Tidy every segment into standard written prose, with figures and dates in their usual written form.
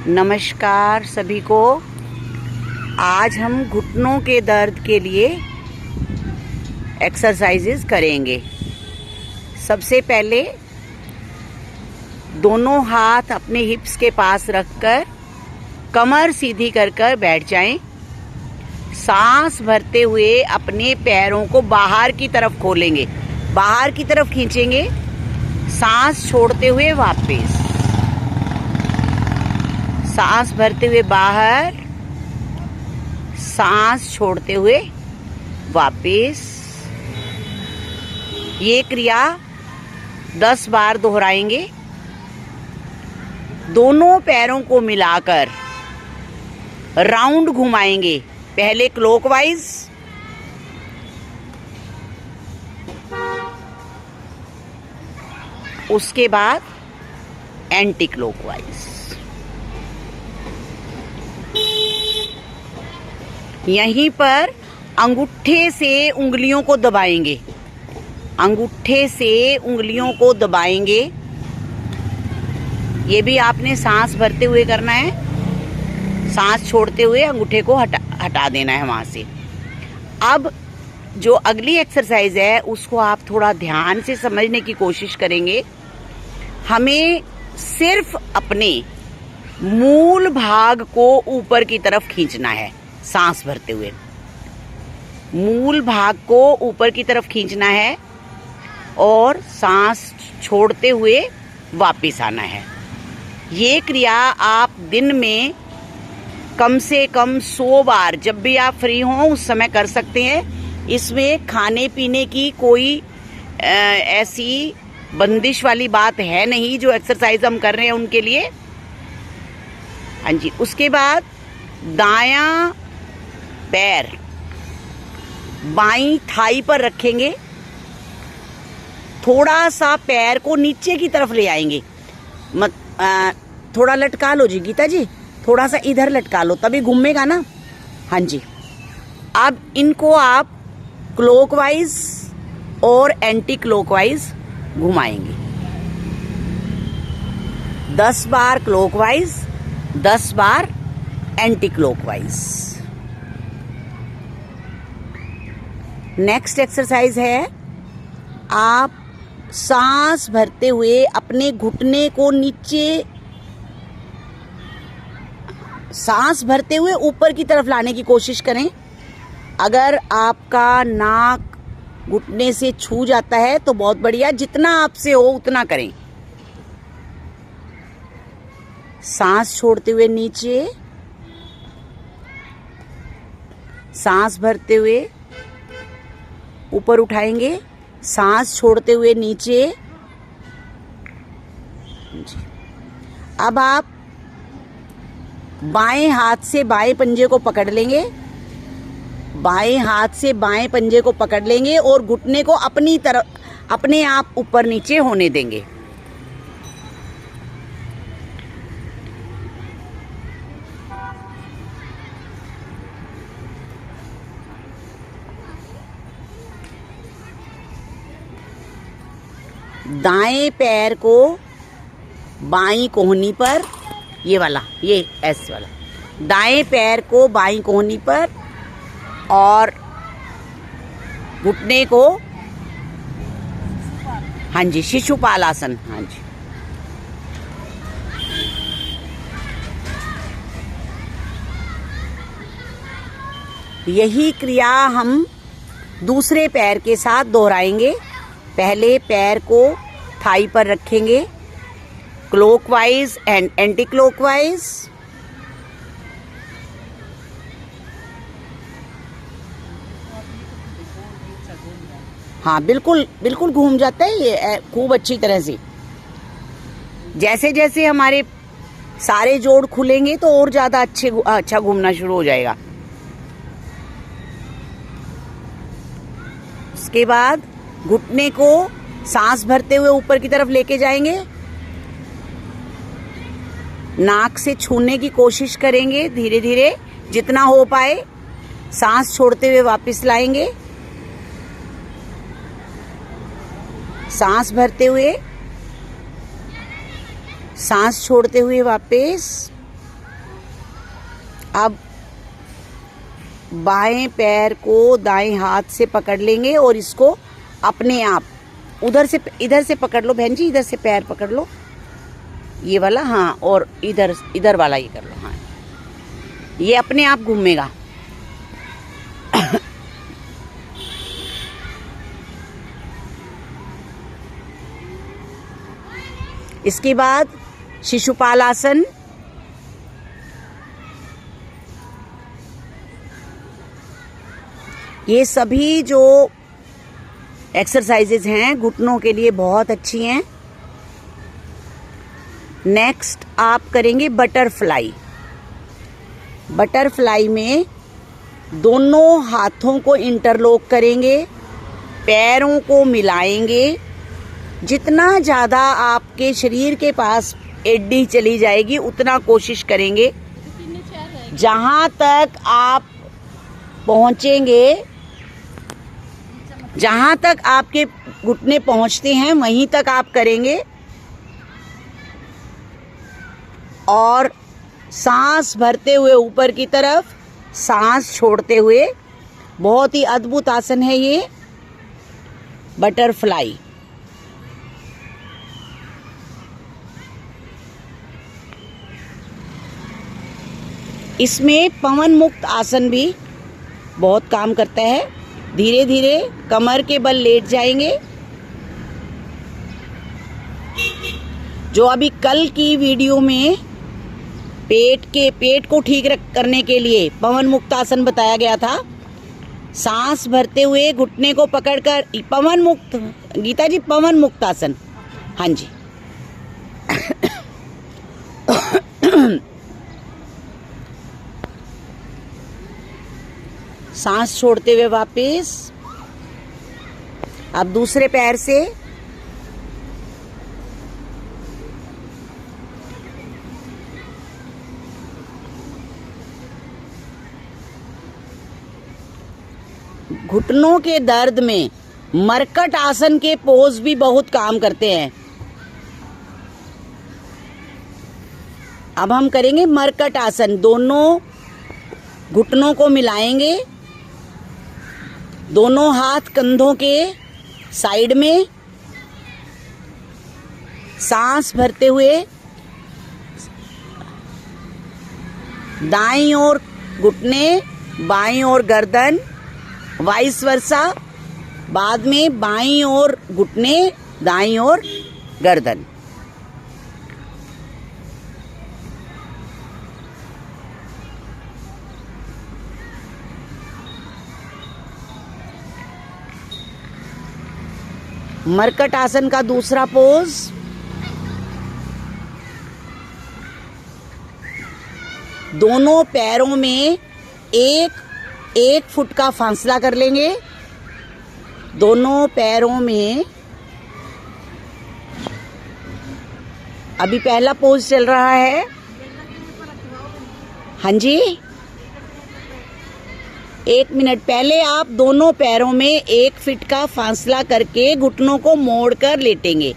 नमस्कार सभी को। आज हम घुटनों के दर्द के लिए एक्सरसाइजेज करेंगे। सबसे पहले दोनों हाथ अपने हिप्स के पास रखकर कमर सीधी कर बैठ जाएं। सांस भरते हुए अपने पैरों को बाहर की तरफ खोलेंगे, बाहर की तरफ खींचेंगे। सांस छोड़ते हुए वापस, सांस भरते हुए बाहर, सांस छोड़ते हुए वापस। ये क्रिया 10 बार दोहराएंगे। दोनों पैरों को मिलाकर राउंड घुमाएंगे। पहले क्लॉकवाइज, उसके बाद एंटी क्लॉकवाइज। यहीं पर अंगूठे से उंगलियों को दबाएंगे, अंगूठे से उंगलियों को दबाएंगे। ये भी आपने सांस भरते हुए करना है। सांस छोड़ते हुए अंगूठे को हटा देना है वहां से। अब जो अगली एक्सरसाइज है उसको आप थोड़ा ध्यान से समझने की कोशिश करेंगे। हमें सिर्फ अपने मूल भाग को ऊपर की तरफ खींचना है। सांस भरते हुए मूल भाग को ऊपर की तरफ खींचना है और सांस छोड़ते हुए वापस आना है। ये क्रिया आप दिन में कम से कम 100 बार, जब भी आप फ्री हों उस समय कर सकते हैं। इसमें खाने पीने की कोई ऐसी बंदिश वाली बात है नहीं। जो एक्सरसाइज हम कर रहे हैं उनके लिए। हाँ जी। उसके बाद दायां पैर बाईं थाई पर रखेंगे। थोड़ा सा पैर को नीचे की तरफ ले आएंगे। थोड़ा लटका लो जी गीता जी, थोड़ा सा इधर लटका लो, तभी घूमेगा ना। हाँ जी। अब इनको आप क्लॉकवाइज और एंटी क्लॉकवाइज घुमाएंगे। 10 बार क्लॉकवाइज, 10 बार एंटी क्लॉकवाइज। नेक्स्ट एक्सरसाइज है, आप सांस भरते हुए अपने घुटने को नीचे, सांस भरते हुए ऊपर की तरफ लाने की कोशिश करें। अगर आपका नाक घुटने से छू जाता है तो बहुत बढ़िया, जितना आपसे हो उतना करें। सांस छोड़ते हुए नीचे, सांस भरते हुए ऊपर उठाएंगे, सांस छोड़ते हुए नीचे। अब आप बाएं हाथ से बाएं पंजे को पकड़ लेंगे, बाएं हाथ से बाएं पंजे को पकड़ लेंगे और घुटने को अपनी तरफ, अपने आप ऊपर नीचे होने देंगे। दाएं पैर को बाईं कोहनी पर, ये वाला, ये ऐसे वाला, दाएं पैर को बाईं कोहनी पर और घुटने को, हाँ जी, शिशुपाल आसन। हाँ जी। यही क्रिया हम दूसरे पैर के साथ दोहराएंगे। पहले पैर को थाई पर रखेंगे, क्लॉकवाइज एंड एंटी क्लॉकवाइज। हाँ, बिल्कुल बिल्कुल घूम जाता है ये खूब अच्छी तरह से। जैसे जैसे हमारे सारे जोड़ खुलेंगे तो और ज्यादा अच्छा घूमना शुरू हो जाएगा। उसके बाद घुटने को सांस भरते हुए ऊपर की तरफ लेके जाएंगे। नाक से छूने की कोशिश करेंगे धीरे धीरे, जितना हो पाए। सांस छोड़ते हुए वापस लाएंगे। सांस भरते हुए, सांस छोड़ते हुए वापस। अब बाएं पैर को दाएं हाथ से पकड़ लेंगे और इसको अपने आप इधर से पकड़ लो बहन जी, इधर से पैर पकड़ लो, ये वाला, हाँ, और इधर वाला ये कर लो, हाँ, ये अपने आप घूमेगा। इसके बाद शिशुपाल आसन। ये सभी जो एक्सरसाइजेज हैं घुटनों के लिए बहुत अच्छी हैं। नेक्स्ट आप करेंगे बटरफ्लाई। बटरफ्लाई में दोनों हाथों को इंटरलॉक करेंगे, पैरों को मिलाएंगे। जितना ज़्यादा आपके शरीर के पास एडी चली जाएगी उतना कोशिश करेंगे। जहाँ तक आप पहुँचेंगे, जहाँ तक आपके घुटने पहुँचते हैं वहीं तक आप करेंगे। और सांस भरते हुए ऊपर की तरफ, सांस छोड़ते हुए। बहुत ही अद्भुत आसन है ये बटरफ्लाई। इसमें पवन मुक्त आसन भी बहुत काम करता है। धीरे धीरे कमर के बल लेट जाएंगे। जो अभी कल की वीडियो में पेट को ठीक करने के लिए पवन मुक्त आसन बताया गया था। सांस भरते हुए घुटने को पकड़कर पवन मुक्त, गीता जी पवन मुक्त आसन, हाँ जी। सांस छोड़ते हुए वापस। अब दूसरे पैर से घुटनों के दर्द में मरकट आसन के पोज भी बहुत काम करते हैं। अब हम करेंगे मरकट आसन। दोनों घुटनों को मिलाएंगे, दोनों हाथ कंधों के साइड में, सांस भरते हुए दाईं ओर घुटने, बाईं ओर गर्दन, वाइस वर्सा। बाद में बाईं ओर घुटने, दाईं ओर गर्दन। मरकट आसन का दूसरा पोज। दोनों पैरों में एक फुट का फासला कर लेंगे। दोनों पैरों में अभी पहला पोज चल रहा है, हाँ जी। 1 मिनट पहले आप दोनों पैरों में 1 फीट का फासला करके घुटनों को मोड़कर लेटेंगे।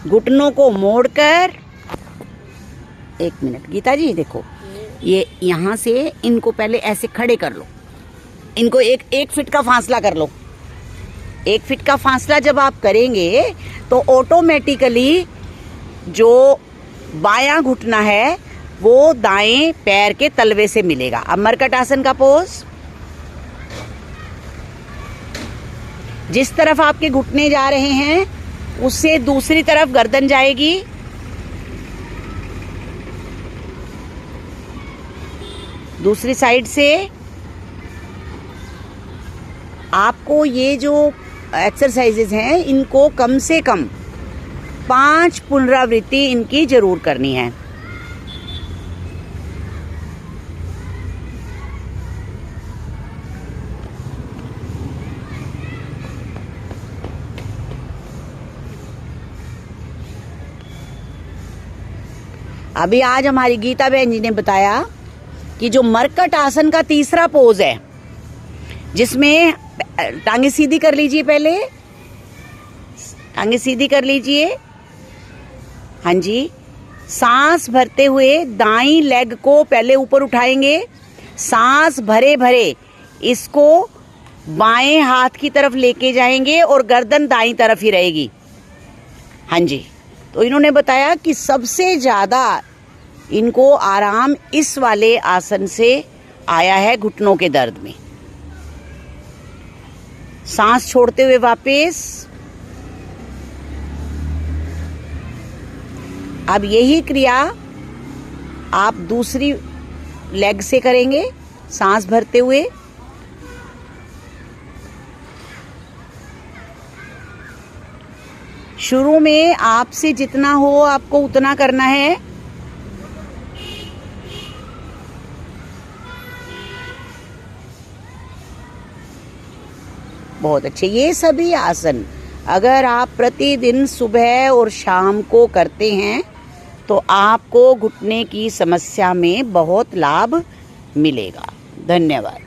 घुटनों को मोड़कर 1 मिनट, गीता जी देखो, ये यहाँ से इनको पहले ऐसे खड़े कर लो। इनको एक फीट का फासला कर लो। 1 फीट का फासला जब आप करेंगे तो ऑटोमेटिकली जो बायां घुटना है वो दाएं पैर के तलवे से मिलेगा। अब मरकट आसन का पोज। जिस तरफ आपके घुटने जा रहे हैं उससे दूसरी तरफ गर्दन जाएगी। दूसरी साइड से आपको ये जो एक्सरसाइजेज हैं इनको कम से कम 5 पुनरावृत्ति इनकी जरूर करनी है। अभी आज हमारी गीता बहन जी ने बताया कि जो मरकट आसन का तीसरा पोज है, जिसमें टांगे सीधी कर लीजिए, पहले टांगे सीधी कर लीजिए, हाँ जी। सांस भरते हुए दाईं लेग को पहले ऊपर उठाएंगे, सांस भरे भरे इसको बाएं हाथ की तरफ लेके जाएंगे और गर्दन दाईं तरफ ही रहेगी। हाँ जी, तो इन्होंने बताया कि सबसे ज़्यादा इनको आराम इस वाले आसन से आया है घुटनों के दर्द में। सांस छोड़ते हुए वापस। अब यही क्रिया आप दूसरी लेग से करेंगे, सांस भरते हुए। शुरू में आपसे जितना हो आपको उतना करना है। बहुत अच्छे। ये सभी आसन अगर आप प्रतिदिन सुबह और शाम को करते हैं तो आपको घुटने की समस्या में बहुत लाभ मिलेगा। धन्यवाद।